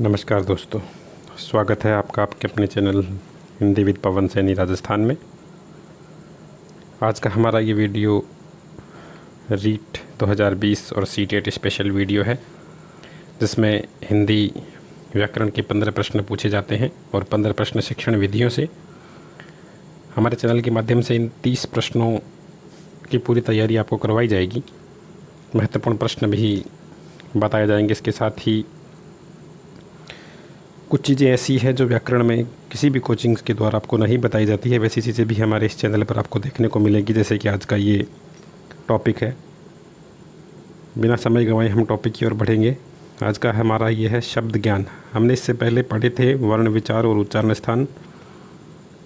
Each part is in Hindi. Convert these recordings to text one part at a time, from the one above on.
नमस्कार दोस्तों, स्वागत है आपका आपके अपने चैनल हिंदी विद पवन सैनी राजस्थान में। आज का हमारा ये वीडियो रीट 2020 और सीटेट स्पेशल वीडियो है, जिसमें हिंदी व्याकरण के 15 प्रश्न पूछे जाते हैं और 15 प्रश्न शिक्षण विधियों से। हमारे चैनल के माध्यम से इन 30 प्रश्नों की पूरी तैयारी आपको करवाई जाएगी। महत्वपूर्ण प्रश्न भी बताए जाएंगे। इसके साथ ही कुछ चीज़ें ऐसी हैं जो व्याकरण में किसी भी कोचिंग्स के द्वारा आपको नहीं बताई जाती है, वैसी चीज़ें भी हमारे इस चैनल पर आपको देखने को मिलेगी। जैसे कि आज का ये टॉपिक है। बिना समय गंवाए हम टॉपिक की ओर बढ़ेंगे। आज का हमारा ये है शब्द ज्ञान। हमने इससे पहले पढ़े थे वर्ण, विचार और उच्चारण स्थान।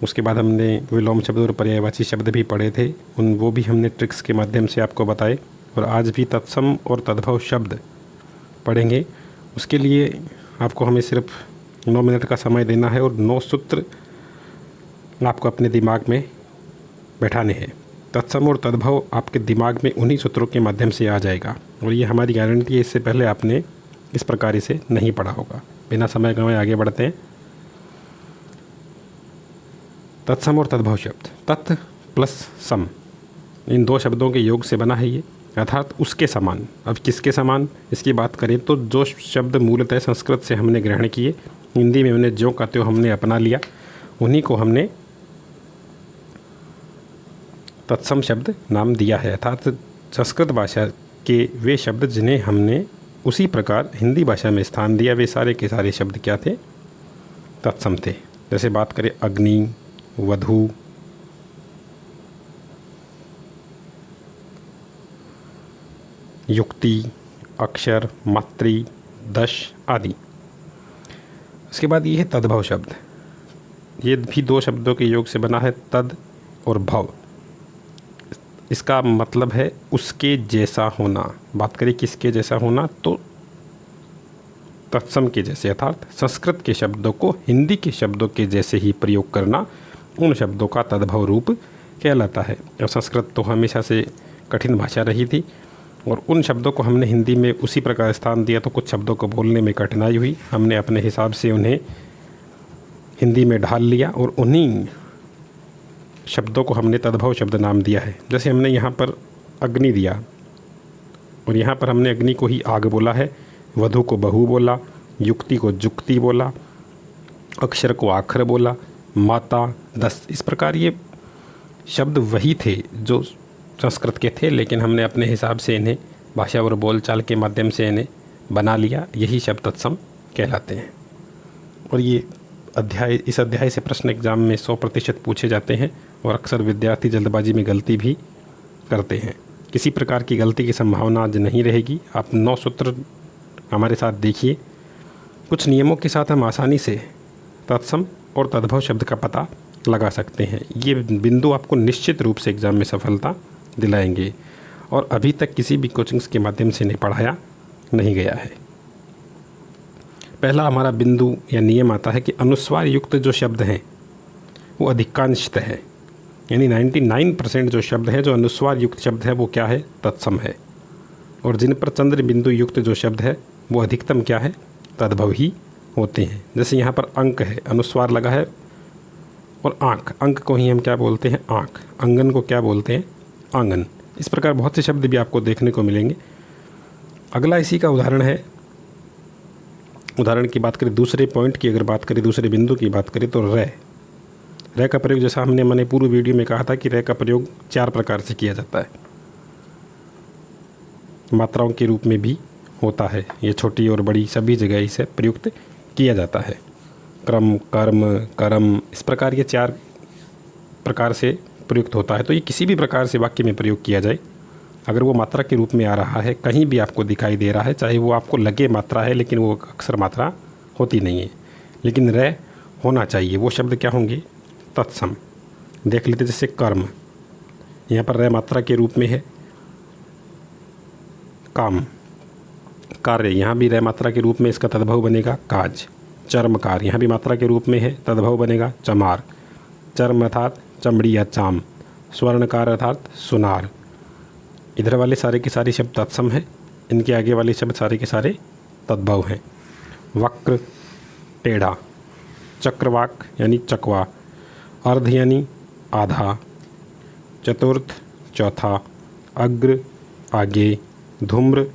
उसके बाद हमने विलोम शब्द और पर्यायवाची शब्द भी पढ़े थे, वो भी हमने ट्रिक्स के माध्यम से आपको बताए। और आज भी तत्सम और तद्भव शब्द पढ़ेंगे। उसके लिए आपको हमें सिर्फ 9 मिनट का समय देना है और 9 सूत्र आपको अपने दिमाग में बैठाने हैं। तत्सम और तद्भव आपके दिमाग में उन्हीं सूत्रों के माध्यम से आ जाएगा और ये हमारी गारंटी है। इससे पहले आपने इस प्रकार इसे नहीं पढ़ा होगा। बिना समय गंवाए आगे बढ़ते हैं। तत्सम और तद्भव शब्द, तत् प्लस सम, इन 2 शब्दों के योग से बना है ये, अर्थात उसके समान। अब किसके समान इसकी बात करें तो जो शब्द मूलतः संस्कृत से हमने ग्रहण किए, हिंदी में उन्हें ज्यों का त्यों हमने अपना लिया, उन्हीं को हमने तत्सम शब्द नाम दिया है। अर्थात संस्कृत भाषा के वे शब्द जिन्हें हमने उसी प्रकार हिंदी भाषा में स्थान दिया, वे सारे के सारे शब्द क्या थे? तत्सम थे। जैसे बात करें अग्नि, वधु, युक्ति, अक्षर, मात्री, दश आदि। उसके बाद ये है तद्भव शब्द। ये भी 2 शब्दों के योग से बना है, तद और भव। इसका मतलब है उसके जैसा होना। बात करें किसके जैसा होना तो तत्सम के जैसे, अर्थात संस्कृत के शब्दों को हिंदी के शब्दों के जैसे ही प्रयोग करना उन शब्दों का तद्भव रूप कहलाता है। और संस्कृत तो हमेशा से कठिन भाषा रही थी और उन शब्दों को हमने हिंदी में उसी प्रकार स्थान दिया तो कुछ शब्दों को बोलने में कठिनाई हुई। हमने अपने हिसाब से उन्हें हिंदी में ढाल लिया और उन्हीं शब्दों को हमने तद्भव शब्द नाम दिया है। जैसे हमने यहाँ पर अग्नि दिया और यहाँ पर हमने अग्नि को ही आग बोला है, वधु को बहु बोला, युक्ति को जुक्ति बोला, अक्षर को आखर बोला, माता, दस। इस प्रकार ये शब्द वही थे जो संस्कृत के थे, लेकिन हमने अपने हिसाब से इन्हें भाषा और बोलचाल के माध्यम से इन्हें बना लिया। यही शब्द तत्सम कहलाते हैं। और ये इस अध्याय से प्रश्न एग्जाम में 100% पूछे जाते हैं और अक्सर विद्यार्थी जल्दबाजी में गलती भी करते हैं। किसी प्रकार की गलती की संभावना आज नहीं रहेगी। आप 9 सूत्र हमारे साथ देखिए। कुछ नियमों के साथ हम आसानी से तत्सम और तद्भव शब्द का पता लगा सकते हैं। ये बिंदु आपको निश्चित रूप से एग्ज़ाम में सफलता दिलाएंगे और अभी तक किसी भी कोचिंग्स के माध्यम से इन्हें पढ़ाया नहीं गया है। पहला हमारा बिंदु या नियम आता है कि अनुस्वार युक्त जो शब्द हैं वो अधिकांशतः है, यानी 99% जो शब्द हैं, जो अनुस्वार युक्त शब्द है वो क्या है? तत्सम है। और जिन पर चंद्र बिंदु युक्त जो शब्द है वो अधिकतम क्या है? तद्भव ही होते हैं। जैसे यहाँ पर अंक है, अनुस्वार लगा है, और आँख, अंक को ही हम क्या बोलते हैं? आँख। अंगन को क्या बोलते हैं? आंगन। इस प्रकार बहुत से शब्द भी आपको देखने को मिलेंगे। अगला इसी का उदाहरण है। उदाहरण की बात करें, दूसरे पॉइंट की अगर बात करें, दूसरे बिंदु की बात करें तो रे का प्रयोग, जैसा मैंने पूर्व वीडियो में कहा था कि रे का प्रयोग 4 प्रकार से किया जाता है। मात्राओं के रूप में भी होता है। ये छोटी और बड़ी सभी जगह इसे प्रयुक्त किया जाता है। क्रम, कर्म, करम, इस प्रकार ये 4 प्रकार से प्रयुक्त होता है। तो ये किसी भी प्रकार से वाक्य में प्रयोग किया जाए, अगर वो मात्रा के रूप में आ रहा है, कहीं भी आपको दिखाई दे रहा है, चाहे वो आपको लगे मात्रा है लेकिन वो अक्सर मात्रा होती नहीं है, लेकिन रे होना चाहिए, वो शब्द क्या होंगे? तत्सम। देख लेते जैसे कर्म, यहाँ पर रे मात्रा के रूप में है। काम, कार्य, यहाँ भी रे मात्रा के रूप में इसका तद्भव बनेगा काज। चर्मकार, यहाँ भी मात्रा के रूप में है, तद्भव बनेगा चमार। चर्म अर्थात चमड़ी या चाम। स्वर्णकार अर्थात सुनार। इधर वाले सारे के सारे शब्द तत्सम हैं, इनके आगे वाले शब्द सारे के सारे तद्भव हैं। वक्र, टेढ़ा, चक्रवाक यानी चकवा, अर्ध यानी आधा, चतुर्थ चौथा, अग्र आगे, धूम्र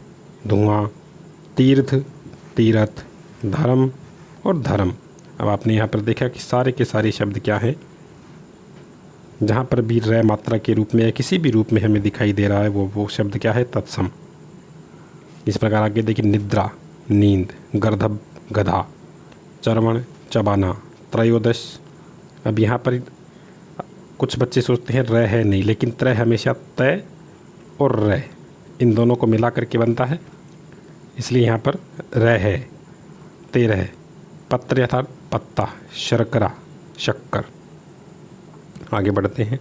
धुआं, तीर्थ तीरथ, धर्म और धर्म। अब आपने यहाँ पर देखा कि सारे के सारे शब्द क्या हैं, जहाँ पर भी रै मात्रा के रूप में या किसी भी रूप में हमें दिखाई दे रहा है वो शब्द क्या है, तत्सम। इस प्रकार आगे देखिए, निद्रा नींद, गर्दभ गधा, चरवण चबाना, त्रयोदश। अब यहाँ पर कुछ बच्चे सोचते हैं र है नहीं, लेकिन त्रय हमेशा तय और र इन दोनों को मिला करके बनता है, इसलिए यहाँ पर र है। 13 पत्र अर्थात पत्ता, शर्करा शक्कर। आगे बढ़ते हैं।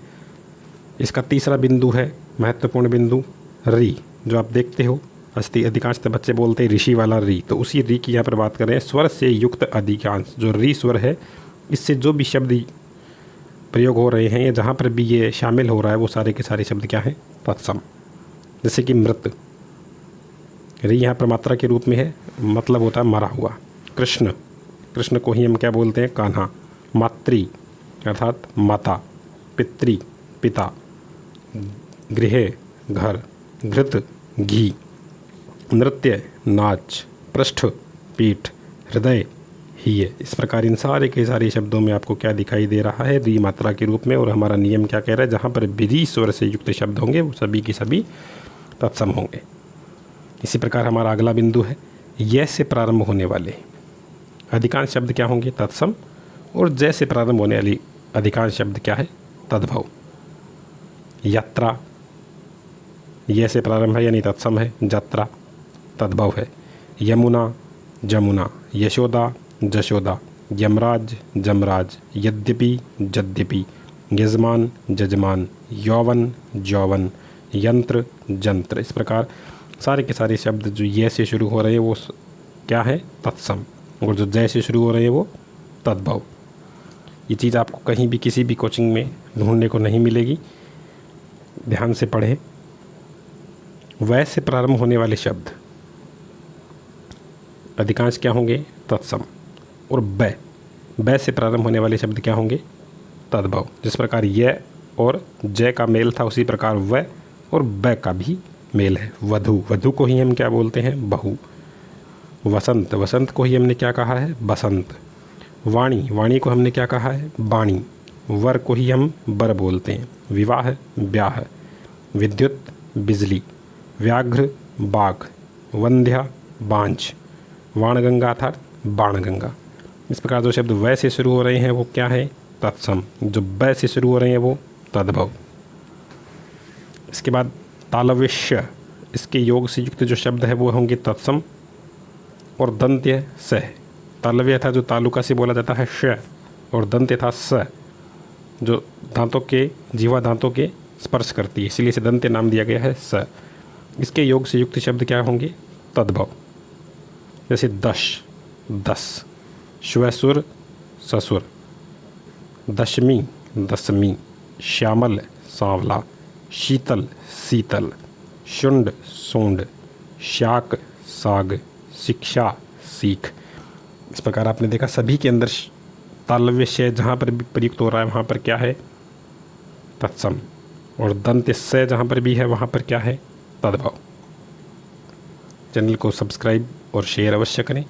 इसका तीसरा बिंदु है महत्वपूर्ण बिंदु, री, जो आप देखते हो अधिकांशतः बच्चे बोलते हैं ऋषि वाला री, तो उसी री की यहाँ पर बात कर रहे हैं। स्वर से युक्त अधिकांश, जो री स्वर है, इससे जो भी शब्द प्रयोग हो रहे हैं या जहाँ पर भी ये शामिल हो रहा है वो सारे के सारे शब्द क्या हैं, तत्सम। जैसे कि मृत, री यहाँ पर मात्रा के रूप में है, मतलब होता है मरा हुआ। कृष्ण, कृष्ण को ही हम क्या बोलते हैं, कान्हा। मातृ अर्थात माता, पितृ पिता, गृह घर, घृत घी, नृत्य नाच, पृष्ठ पीठ, हृदय ही है। इस प्रकार इन सारे के सारे शब्दों में आपको क्या दिखाई दे रहा है, री मात्रा के रूप में। और हमारा नियम क्या कह रहा है, जहाँ पर भी री स्वर से युक्त शब्द होंगे वो सभी के सभी तत्सम होंगे। इसी प्रकार हमारा अगला बिंदु है, य से प्रारंभ होने वाले अधिकांश शब्द क्या होंगे, तत्सम। और जय से प्रारंभ होने वाली अधिकांश शब्द क्या है, तद्भव। यात्रा, य से प्रारंभ है यानी तत्सम है, यात्रा तद्भव है। यमुना जमुना, यशोदा जशोदा, यमराज जमराज, यद्यपि जद्यपि, यजमान जजमान, यौवन जौवन, यंत्र जंत्र। इस प्रकार सारे के सारे शब्द जो ये से शुरू हो रहे हैं वो क्या है, तत्सम, और जो जय से शुरू हो रहे हैं वो तद्भव। ये चीज़ आपको कहीं भी किसी भी कोचिंग में ढूंढने को नहीं मिलेगी, ध्यान से पढ़ें। वै से प्रारंभ होने वाले शब्द अधिकांश क्या होंगे, तत्सम। और बै से प्रारंभ होने वाले शब्द क्या होंगे, तद्भव। जिस प्रकार य और जय का मेल था उसी प्रकार वै और बै का भी मेल है। वधु, वधु को ही हम क्या बोलते हैं, बहू। वसंत, वसंत को ही हमने क्या कहा है, बसंत। वाणी, वाणी को हमने क्या कहा है, बाणी। वर को ही हम बर बोलते हैं। विवाह ब्याह। विद्युत बिजली। व्याघ्र बाघ। वंध्या बांझ। वाणगंगा अर्थात बाणगंगा। इस प्रकार जो शब्द वै से शुरू हो रहे हैं वो क्या है, तत्सम। जो बै से शुरू हो रहे हैं वो तद्भव। इसके बाद तालव्य, इसके योग से युक्त जो शब्द है वो होंगे तत्सम। और दंत्य स, तालव्य था जो तालुका से बोला जाता है श, और दंत्य था स जो दांतों के, जीवा दांतों के स्पर्श करती है, इसलिए इसे दंत्य नाम दिया गया है स। इसके योग से युक्त शब्द क्या होंगे, तद्भव। जैसे दश दस, श्वसुर ससुर, दशमी दसमी, श्यामल सांवला, शीतल शीतल, शुंड सूंड, शाक साग, शिक्षा सीख। इस प्रकार आपने देखा सभी के अंदर तालव्य से जहाँ पर भी प्रयुक्त हो रहा है वहाँ पर क्या है, तत्सम। और दंत से जहाँ पर भी है वहाँ पर क्या है, तद्भव। चैनल को सब्सक्राइब और शेयर अवश्य करें।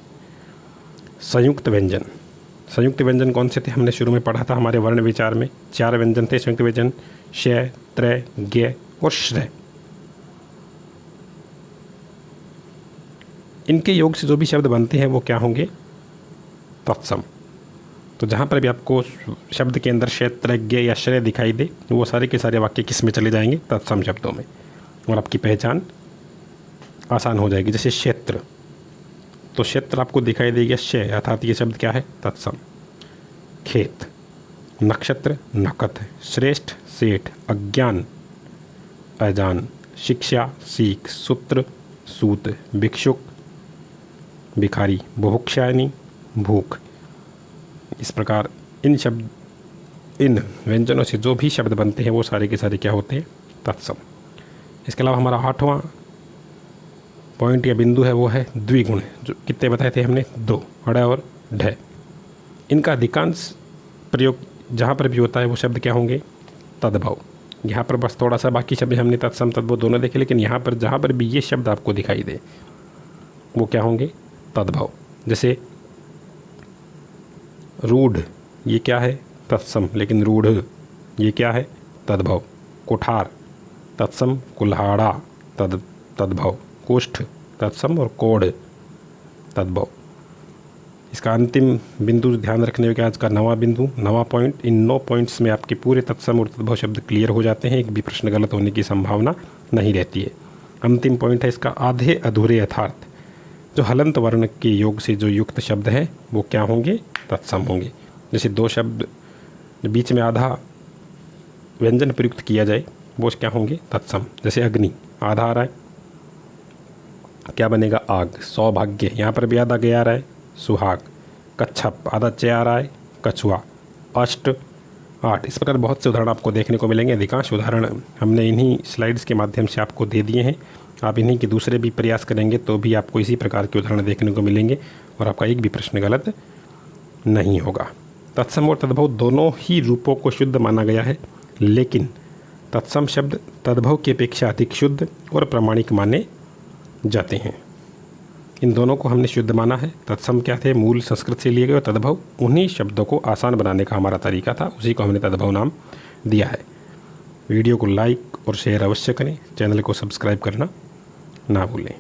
संयुक्त व्यंजन, संयुक्त व्यंजन कौन से थे, हमने शुरू में पढ़ा था हमारे वर्ण विचार में। 4 व्यंजन थे संयुक्त व्यंजन, श, त्रय, ज्ञ और श्रय। इनके योग से जो भी शब्द बनते हैं वो क्या होंगे, तत्सम। तो जहाँ पर भी आपको शब्द के अंदर श, त्रय, ज्ञ या श्रय दिखाई दे वो सारे के सारे वाक्य किस में चले जाएंगे, तत्सम शब्दों में, और आपकी पहचान आसान हो जाएगी। जैसे क्षेत्र, तो क्षेत्र आपको दिखाई देगा श, अर्थात ये शब्द क्या है, तत्सम। खेत, नक्षत्र नकत, श्रेष्ठ सेठ, अज्ञान अजान, शिक्षा सीख, सूत्र सूत, भिक्षुक भिखारी, बुभुक्षायनी भूख। इस प्रकार इन व्यंजनों से जो भी शब्द बनते हैं वो सारे के सारे क्या होते हैं, तत्सम। इसके अलावा हमारा 8वां पॉइंट या बिंदु है वो है द्विगुण, जो कितने बताए थे हमने, 2, अड़ और ढ। इनका अधिकांश प्रयोग जहाँ पर भी होता है वो शब्द क्या होंगे? तद्भव। यहाँ पर बस थोड़ा सा बाकी शब्द हमने तत्सम तद्भव दोनों देखे, लेकिन यहाँ पर जहाँ पर भी ये शब्द आपको दिखाई दे वो क्या होंगे? तद्भव। जैसे रूढ़, ये क्या है? तत्सम, लेकिन रूढ़ ये क्या है? तद्भव। कुठार तत्सम, कुल्हाड़ा तद्भव। कुष्ठ तत्सम और कोढ़ तद्भव। इसका अंतिम बिंदु ध्यान रखने योग्य आज का 9वां बिंदु, 9वां पॉइंट। इन 9 पॉइंट्स में आपके पूरे तत्सम और तद्भव शब्द क्लियर हो जाते हैं, एक भी प्रश्न गलत होने की संभावना नहीं रहती है। अंतिम पॉइंट है इसका आधे अधूरे यथार्थ। जो हलंत वर्ण के योग से जो युक्त शब्द हैं वो क्या होंगे? तत्सम होंगे। जैसे दो शब्द बीच में आधा व्यंजन प्रयुक्त किया जाए वो क्या होंगे? तत्सम। जैसे अग्नि, आधा आ रहा है, क्या बनेगा? आग। सौभाग्य, यहाँ पर भी आधा गया आ रहा है, सुहाग। कच्छप, आधा च आ रहा है, कछुआ। अष्ट, 8। इस प्रकार बहुत से उदाहरण आपको देखने को मिलेंगे। अधिकांश उदाहरण हमने इन्हीं स्लाइड्स के माध्यम से आपको दे दिए हैं। आप इन्हीं के दूसरे भी प्रयास करेंगे तो भी आपको इसी प्रकार के उदाहरण देखने को मिलेंगे और आपका एक भी प्रश्न गलत नहीं होगा। तत्सम और तद्भव दोनों ही रूपों को शुद्ध माना गया है, लेकिन तत्सम शब्द तद्भव की अपेक्षा अधिक शुद्ध और प्रामाणिक माने जाते हैं। इन दोनों को हमने शुद्ध माना है। तत्सम क्या थे? मूल संस्कृत से लिए गए, और तद्भव उन्हीं शब्दों को आसान बनाने का हमारा तरीका था, उसी को हमने तद्भव नाम दिया है। वीडियो को लाइक और शेयर अवश्य करें, चैनल को सब्सक्राइब करना ना भूलें।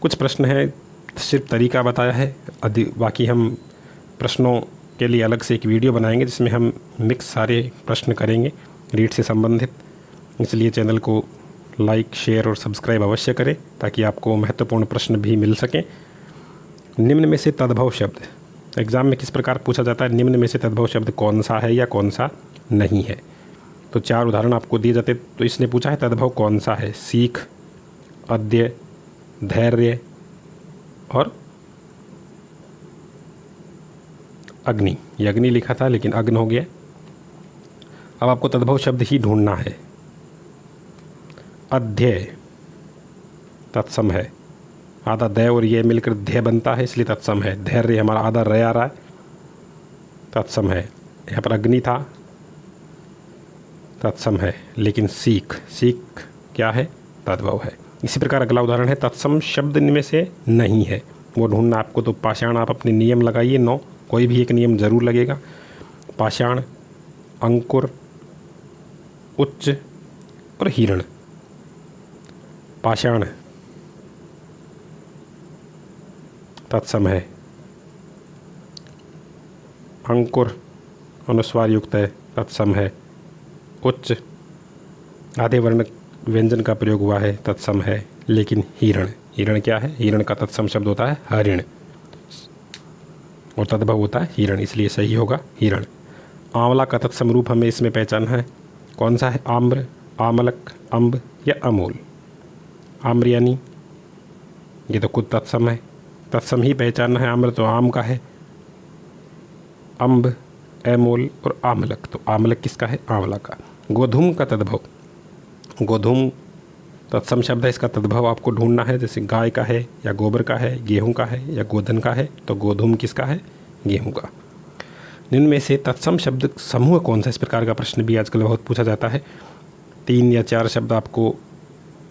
कुछ प्रश्न है, सिर्फ तरीका बताया है, बाकी हम प्रश्नों के लिए अलग से एक वीडियो बनाएंगे जिसमें हम मिक्स सारे प्रश्न करेंगे रीड से संबंधित। इसलिए चैनल को लाइक, शेयर और सब्सक्राइब अवश्य करें ताकि आपको महत्वपूर्ण प्रश्न भी मिल सकें। निम्न में से तद्भव शब्द एग्ज़ाम में किस प्रकार पूछा जाता है? निम्न में से तद्भव शब्द कौन सा है या कौन सा नहीं है? तो 4 उदाहरण आपको दिए जाते। तो इसने पूछा है तद्भव कौन सा है? सीख, अद्य, धैर्य और अग्नि। ये अग्नि लिखा था लेकिन अग्न हो गया। अब आपको तद्भव शब्द ही ढूंढना है। अध्यय तत्सम है, आधा दै और ये मिलकर ध्यय बनता है इसलिए तत्सम है। धैर्य हमारा आधा रे आ रहा है, तत्सम है। यहाँ पर अग्नि था, तत्सम है। लेकिन सीख, सीख क्या है? तद्भव है। इसी प्रकार अगला उदाहरण है तत्सम शब्द में से नहीं है, वो ढूंढना आपको। तो पाषाण, आप अपने नियम लगाइए 9, कोई भी एक नियम जरूर लगेगा। पाषाण, अंकुर, उच्च और हिरण। पाषाण तत्सम है, अंकुर अनुस्वार युक्त है, तत्सम है। उच्च आधे वर्ण व्यंजन का प्रयोग हुआ है, तत्सम है। लेकिन हिरण, हिरण क्या है? हिरण का तत्सम शब्द होता है हरिण और तद्भव होता है हिरण, इसलिए सही होगा हिरण। आंवला का तत्सम रूप हमें इसमें पहचानना है, कौन सा है? आम्र, आमलक, अम्ब या अमूल। आम्र यानी ये तो खुद तत्सम है, तत्सम ही पहचानना है। आम्र तो आम का है, अम्ब, अमूल और आमलक, तो आमलक किसका है? आंवला का। गोधूम का तद्भव, गोधूम तत्सम शब्द है, इसका तद्भव आपको ढूंढना है। जैसे गाय का है या गोबर का है, गेहूं का है या गोधन का है, तो गोधूम किसका है? गेहूं का। निम्न में से तत्सम शब्द समूह कौन सा? इस प्रकार का प्रश्न भी आजकल बहुत पूछा जाता है। 3 या 4 शब्द आपको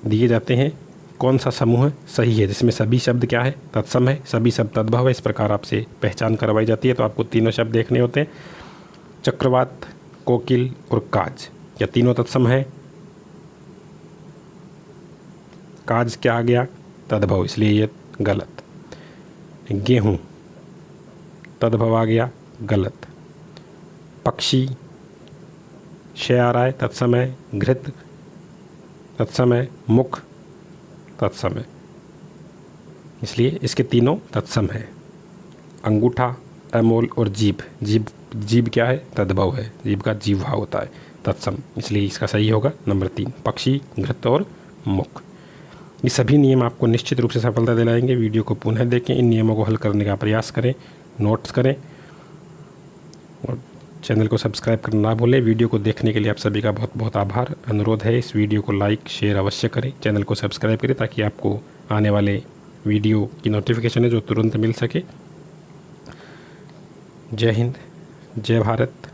दिए जाते हैं, कौन सा समूह सही है जिसमें सभी शब्द क्या है? तत्सम है, सभी शब्द तद्भव है। इस प्रकार आपसे पहचान करवाई जाती है। तो आपको तीनों शब्द देखने होते हैं, चक्रवात, कोकिल और काज। क्या तीनों तत्सम है? काज क्या आ गया? तद्भव, इसलिए ये गलत। गेहूं तद्भव आ गया, गलत। पक्षी शय आ रहा है, तत्सम है। घृत तत्सम है। मुख तत्सम है, इसलिए इसके तीनों तत्सम है। अंगूठा, अमोल और जीभ, जीभ, जीभ क्या है? तद्भव है, जीभ का जीवा होता है, तत्सम, इसलिए इसका सही होगा नंबर 3, पक्षी, घृत और मुख। ये सभी नियम आपको निश्चित रूप से सफलता दिलाएंगे। वीडियो को पुनः देखें, इन नियमों को हल करने का प्रयास करें, नोट्स करें और चैनल को सब्सक्राइब करना ना भूलें। वीडियो को देखने के लिए आप सभी का बहुत बहुत आभार। अनुरोध है इस वीडियो को लाइक, शेयर अवश्य करें, चैनल को सब्सक्राइब करें ताकि आपको आने वाले वीडियो की नोटिफिकेशन है जो तुरंत मिल सके। जय हिंद, जय भारत।